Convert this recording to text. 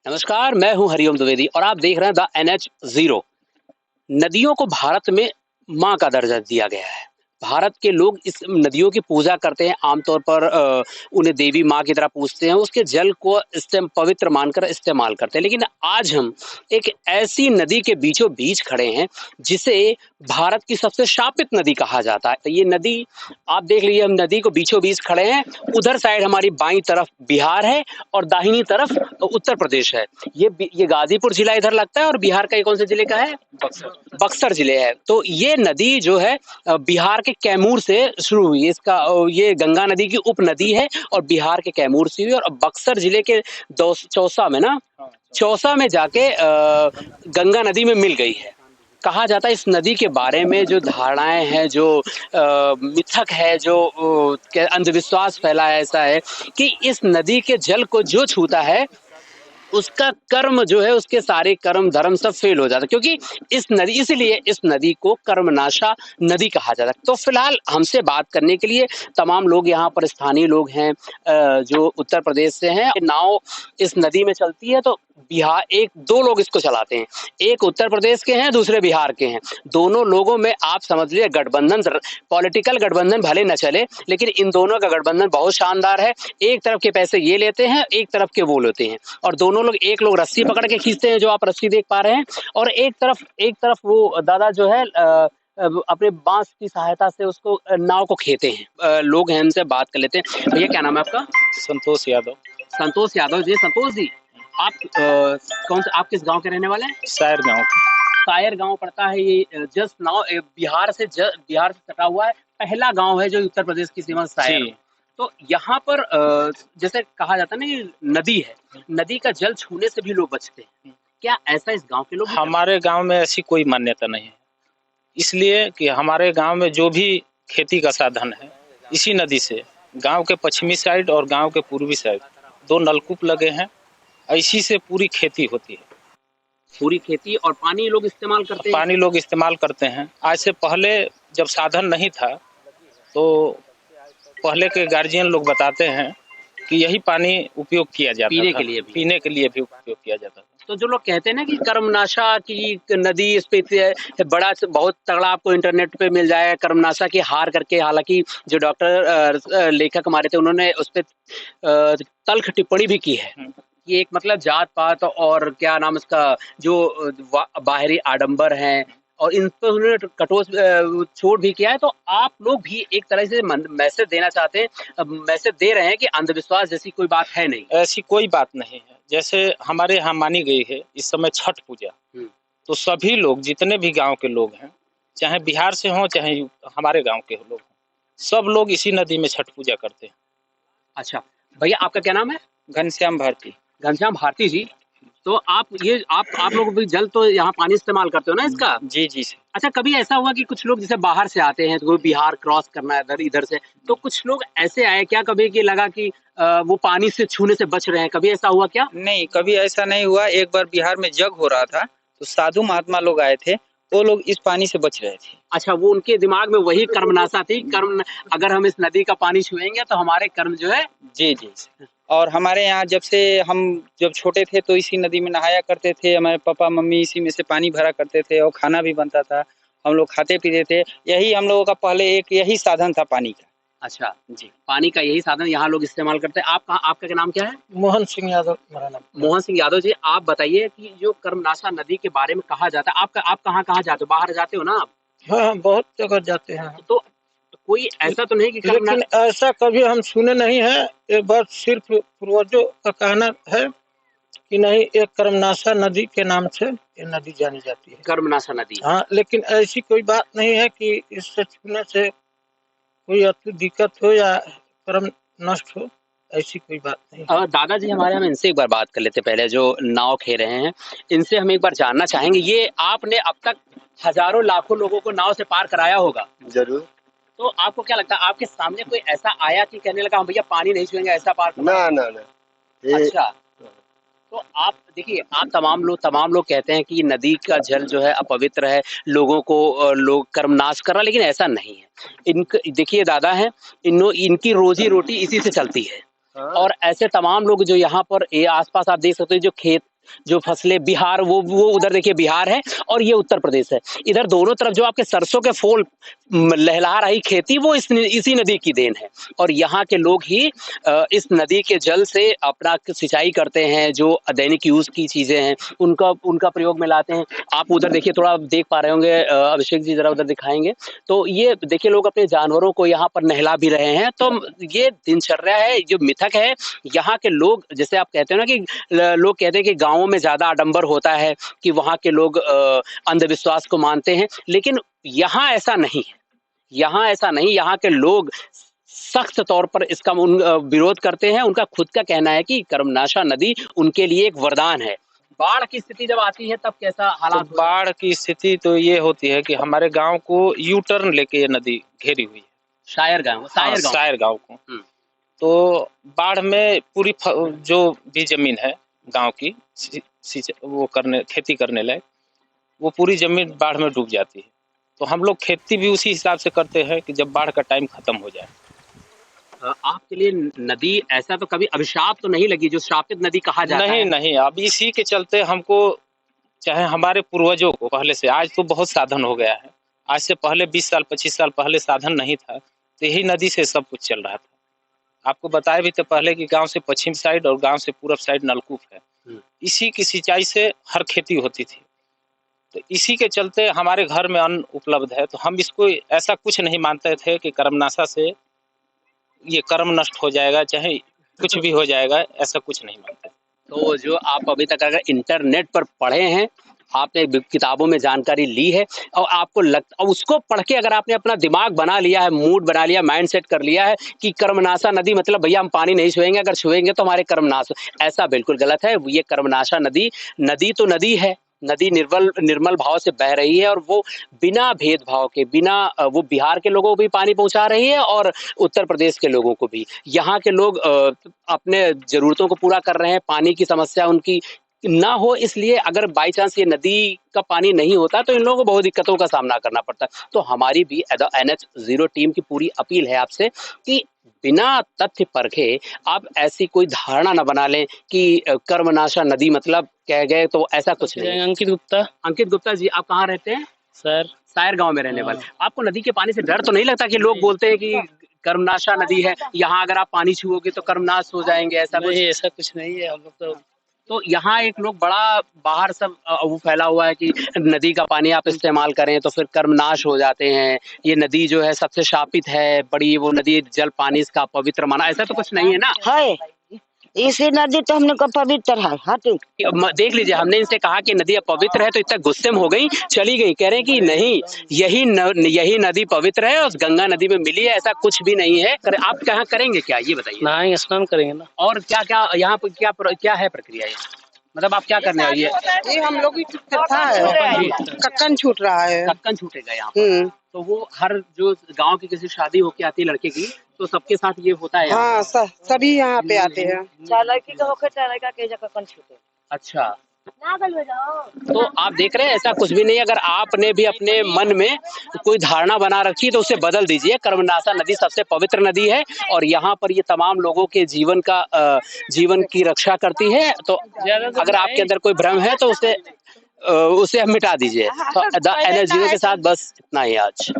नमस्कार, मैं हूं हरिओम द्विवेदी और आप देख रहे हैं द एनएच ज़ीरो। नदियों को भारत में माँ का दर्जा दिया गया है। भारत के लोग इस नदियों की पूजा करते हैं, आमतौर पर उन्हें देवी माँ की तरह पूजते हैं, उसके जल को पवित्र मानकर इस्तेमाल करते हैं। लेकिन आज हम एक ऐसी नदी के बीचों-बीच खड़े हैं, जिसे भारत की सबसे शापित नदी कहा जाता है। तो ये नदी आप देख लीजिए, हम नदी को बीचों-बीच खड़े हैं, उधर साइड हमारी बाईं तरफ बिहार है और दाहिनी तरफ उत्तर प्रदेश है। ये गाज़ीपुर जिला इधर लगता है और बिहार का ये कौन से जिले का है? बक्सर जिले है। तो ये नदी जो है बिहार के कैमूर से शुरू हुई। ये गंगा नदी की उपनदी है और बिहार के कैमूर से हुई और बक्सर जिले के चौसा में ना चौसा में जाके गंगा नदी में मिल गई है। कहा जाता है इस नदी के बारे में जो धारणाएं हैं, जो मिथक है, जो अंधविश्वास फैला है, ऐसा है कि इस नदी के जल को जो छूता है उसका कर्म जो है, उसके सारे कर्म धर्म सब फेल हो जाता है, क्योंकि इसलिए इस नदी को कर्मनाशा नदी कहा जाता है। तो फिलहाल हमसे बात करने के लिए तमाम लोग यहाँ पर स्थानीय लोग हैं, जो उत्तर प्रदेश से हैं। नाव इस नदी में चलती है तो बिहार एक दो लोग इसको चलाते हैं, एक उत्तर प्रदेश के हैं, दूसरे बिहार के हैं। दोनों लोगों में आप समझ लीजिए गठबंधन, पॉलिटिकल गठबंधन भले न चले, लेकिन इन दोनों का गठबंधन बहुत शानदार है। एक तरफ के पैसे ये लेते हैं, एक तरफ के वो लेते हैं और दोनों लोग, एक लोग रस्सी पकड़ के खींचते हैं, जो आप रस्सी देख पा रहे हैं, और एक तरफ वो दादा जो है अपने बांस की सहायता से उसको नाव को खेते हैं। लोग हैं, इनसे बात कर लेते हैं। भैया क्या नाम है आपका? संतोष यादव। संतोष यादव जी। संतोष जी, आप आप किस गांव के रहने वाले हैं? सायर गांव। सायर गांव पड़ता है ये। जस्ट नाउ बिहार से सटा हुआ है, पहला गांव है जो उत्तर प्रदेश की सीमा से सायर। तो यहाँ पर जैसे कहा जाता है ना, ये नदी है, नदी का जल छूने से भी लोग बचते हैं। क्या ऐसा इस गांव के लोग? हमारे गांव में ऐसी कोई मान्यता नहीं है, इसलिए कि हमारे गांव में जो भी खेती का साधन है इसी नदी से, गांव के पश्चिमी साइड और गांव के पूर्वी साइड दो नलकूप लगे हैं, इसी से पूरी खेती होती है। पूरी खेती और पानी लोग इस्तेमाल करते हैं? पानी लोग इस्तेमाल करते हैं। आज से पहले जब साधन नहीं था तो पहले के गार्जियन लोग बताते हैं कि यही पानी उपयोग किया जाता पीने था, के लिए भी उपयोग किया जाता था। तो जो लोग कहते हैं ना कि कर्मनाशा की नदी, इस पे बड़ा बहुत तगड़ा आपको इंटरनेट पे मिल जाएगा कर्मनाशा की हार करके। हालांकि जो डॉक्टर लेखक हमारे थे, उन्होंने उस पर तल्ख टिप्पणी भी की है कि एक मतलब जात पात और क्या नाम इसका, जो बाहरी आडंबर हैं, और इन पर उन्होंने कठोर छोड़ भी किया है। तो आप लोग भी एक तरह से मैसेज देना चाहते हैं, मैसेज दे रहे हैं कि अंधविश्वास जैसी कोई बात है नहीं। ऐसी कोई बात नहीं है। जैसे हमारे यहाँ मानी गई है इस समय छठ पूजा, तो सभी लोग, जितने भी गांव के लोग हैं, चाहे बिहार से हों चाहे हमारे गांव के लोग हों, सब लोग इसी नदी में छठ पूजा करते हैं। अच्छा भैया, आपका क्या नाम है? घनश्याम भारती। घनश्याम भारती जी। तो आप लोग भी जल तो यहाँ पानी इस्तेमाल करते हो ना इसका? जी जी सर। अच्छा, कभी ऐसा हुआ कि कुछ लोग जैसे बाहर से आते हैं, तो कोई बिहार क्रॉस करना है इधर से, तो कुछ लोग ऐसे आए क्या कभी कि लगा कि वो पानी से छूने से बच रहे हैं? कभी ऐसा हुआ क्या? नहीं, कभी ऐसा नहीं हुआ। एक बार बिहार में जग हो रहा था तो साधु महात्मा लोग आए थे, वो लोग इस पानी से बच रहे थे। अच्छा, वो उनके दिमाग में वही कर्मनाशा थी, अगर हम इस नदी का पानी छुएंगे तो हमारे कर्म जो है। जी जी। और हमारे यहाँ जब छोटे थे तो इसी नदी में नहाया करते थे, हमारे पापा मम्मी इसी में से पानी भरा करते थे और खाना भी बनता था, हम लोग खाते पीते थे। यही हम लोगों का पहले एक यही साधन था पानी का। अच्छा जी, पानी का यही साधन यहाँ लोग इस्तेमाल करते हैं। आपका क्या नाम क्या है? मोहन सिंह यादव मेरा नाम। मोहन सिंह यादव जी, आप बताइए कि जो कर्मनाशा नदी के बारे में कहा जाता है, आप कहाँ जाते हो? बाहर जाते हो ना आप? हाँ, बहुत जगह जाते हैं। तो कोई ऐसा तो नहीं कि लेकिन ऐसा कभी हम सुने नहीं है। एक बार सिर्फ पूर्वजों का कहना है कि नहीं, एक कर्मनाशा नदी के नाम से ये नदी जानी जाती है, कर्मनाशा नदी। हाँ, लेकिन ऐसी कोई बात नहीं है कि इससे छूने से कोई अति दिक्कत हो या कर्म नष्ट हो, ऐसी कोई बात नहीं। दादाजी हमारे, हम इनसे एक बार बात कर लेते पहले, जो नाव खे रहे हैं, इनसे हम एक बार जानना चाहेंगे, ये आपने अब तक हजारों लाखों लोगों को नाव से पार कराया होगा? जरूर। तो आपको क्या लगता है, आपके सामने कोई ऐसा आया कि कहने लगा हम भैया पानी नहीं छुएंगे, ऐसा पार? ना ना ना। अच्छा, तो आप देखिए, आप तमाम लोग कहते हैं कि नदी का जल जो है अपवित्र है, लोग कर्मनाश कर रहा है, लेकिन ऐसा नहीं है। देखिए दादा हैं, इनकी रोजी रोटी इसी से चलती है। और ऐसे तमाम लोग जो यहाँ पर ये आसपास आप देख सकते हो, जो खेत जो फसलें बिहार वो उधर देखिए बिहार है और ये उत्तर प्रदेश है। इधर दोनों तरफ जो आपके सरसों के फूल लहलहा रही खेती वो इसी नदी की देन है। और यहाँ के लोग ही इस नदी के जल से अपना सिंचाई करते हैं, जो दैनिक यूज की चीजें हैं उनका प्रयोग में लाते हैं। आप उधर देखिए, थोड़ा देख पा रहे होंगे, अभिषेक जी जरा उधर दिखाएंगे, तो ये देखिए लोग अपने जानवरों को यहाँ पर नहला भी रहे हैं। तो ये दिनचर्या है, जो मिथक है यहाँ के लोग, जैसे आप कहते हो ना कि लोग कहते हैं कि गाँवों में ज्यादा आडंबर होता है, कि वहाँ के लोग अंधविश्वास को मानते हैं, लेकिन यहाँ ऐसा नहीं है। यहाँ ऐसा नहीं, यहाँ के लोग सख्त तौर पर इसका विरोध करते हैं। उनका खुद का कहना है कि कर्मनाशा नदी उनके लिए एक वरदान है। बाढ़ की स्थिति जब आती है तब कैसा हालात? तो बाढ़ की स्थिति तो ये होती है कि हमारे गांव को यू टर्न लेके ये नदी घेरी हुई है, शायर गांव को। तो बाढ़ में पूरी जो भी जमीन है गांव की वो खेती करने लायक, वो पूरी जमीन बाढ़ में डूब जाती है। तो हम लोग खेती भी उसी हिसाब से करते हैं कि जब बाढ़ का टाइम खत्म हो जाए। आपके लिए नदी ऐसा तो कभी अभिशाप तो नहीं लगी, जो श्रापित नदी कहा जाता है? नहीं, अब इसी के चलते हमको, चाहे हमारे पूर्वजों को पहले से, आज तो बहुत साधन हो गया है, आज से पहले 20 साल 25 साल पहले साधन नहीं था, तो यही नदी से सब कुछ चल रहा था। आपको बताया भी तो पहले कि गांव से पश्चिम साइड और गांव से पूरब साइड नलकूप है, इसी की सिंचाई से हर खेती होती थी। तो इसी के चलते हमारे घर में अन्न उपलब्ध है। तो हम इसको ऐसा कुछ नहीं मानते थे कि कर्मनाशा से ये कर्म नष्ट हो जाएगा, चाहे कुछ भी हो जाएगा, ऐसा कुछ नहीं मानते। तो जो आप अभी तक अगर इंटरनेट पर पढ़े हैं, आपने किताबों में जानकारी ली है, और आपको लगता, और उसको पढ़ के अगर आपने अपना दिमाग बना लिया है, मूड बना लिया, माइंड सेट कर लिया है कि कर्मनाशा नदी मतलब भैया हम पानी नहीं छुएंगे, अगर छुएंगे तो हमारे कर्मनाश, ऐसा बिल्कुल गलत है। ये कर्मनाशा नदी तो नदी है, नदी निर्मल भाव से बह रही है, और वो बिना भेदभाव के, बिना वो बिहार के लोगों को भी पानी पहुंचा रही है और उत्तर प्रदेश के लोगों को भी। यहाँ के लोग अपने जरूरतों को पूरा कर रहे हैं, पानी की समस्या उनकी ना हो, इसलिए अगर बाई चांस ये नदी का पानी नहीं होता तो इन लोगों को बहुत दिक्कतों का सामना करना पड़ता है। तो हमारी भी NH0 टीम की पूरी अपील है आपसे कि बिना तथ्य परखे आप ऐसी कोई धारणा न बना लें कि कर्मनाशा नदी मतलब कह गए, तो ऐसा कुछ नहीं। अंकित गुप्ता जी, आप कहाँ रहते हैं? सर, शायर गांव में रहने वाले। आपको नदी के पानी से डर तो नहीं लगता कि लोग बोलते हैं कि कर्मनाशा नदी है, यहाँ अगर आप पानी छुओगे तो कर्मनाश हो जाएंगे, ऐसा कुछ? ऐसा कुछ नहीं है। हम लोग तो यहाँ एक लोग बड़ा बाहर सब वो फैला हुआ है कि नदी का पानी आप इस्तेमाल करें तो फिर कर्मनाश हो जाते हैं, ये नदी जो है सबसे शापित है, बड़ी वो नदी जल पानी इसका पवित्र माना, ऐसा तो कुछ नहीं है ना? है, इसी नदी तो हमने को पवित्र है। देख लीजिए, हमने इनसे कहा कि नदी पवित्र है तो इतना गुस्से में हो गई, चली गई, कह रहे हैं कि नहीं, यही नदी पवित्र है और गंगा नदी में मिली है, ऐसा कुछ भी नहीं है। आप कहाँ करेंगे क्या, ये बताइए? नहाएंगे, स्नान करेंगे ना। और क्या क्या यहाँ पर क्या है प्रक्रिया है, मतलब आप क्या करने वाले? ये हम लोग की था है, कक्कन छूट रहा है। कक्कन छूटेगा यहाँ पर? तो वो हर जो गांव की किसी शादी होके आती है लड़के की, तो सबके साथ ये होता है? हाँ, सभी यहाँ पे आते हैं। चाहे लड़की का होकर चाहे लड़का के कक्कन छूटे। अच्छा, तो आप देख रहे हैं ऐसा कुछ भी नहीं। अगर आपने भी अपने मन में कोई धारणा बना रखी तो उसे बदल दीजिए। कर्मनाशा नदी सबसे पवित्र नदी है और यहाँ पर ये तमाम लोगों के जीवन की रक्षा करती है। तो अगर आपके अंदर कोई भ्रम है तो उसे मिटा दीजिए। तो NH0 के साथ बस इतना ही आज।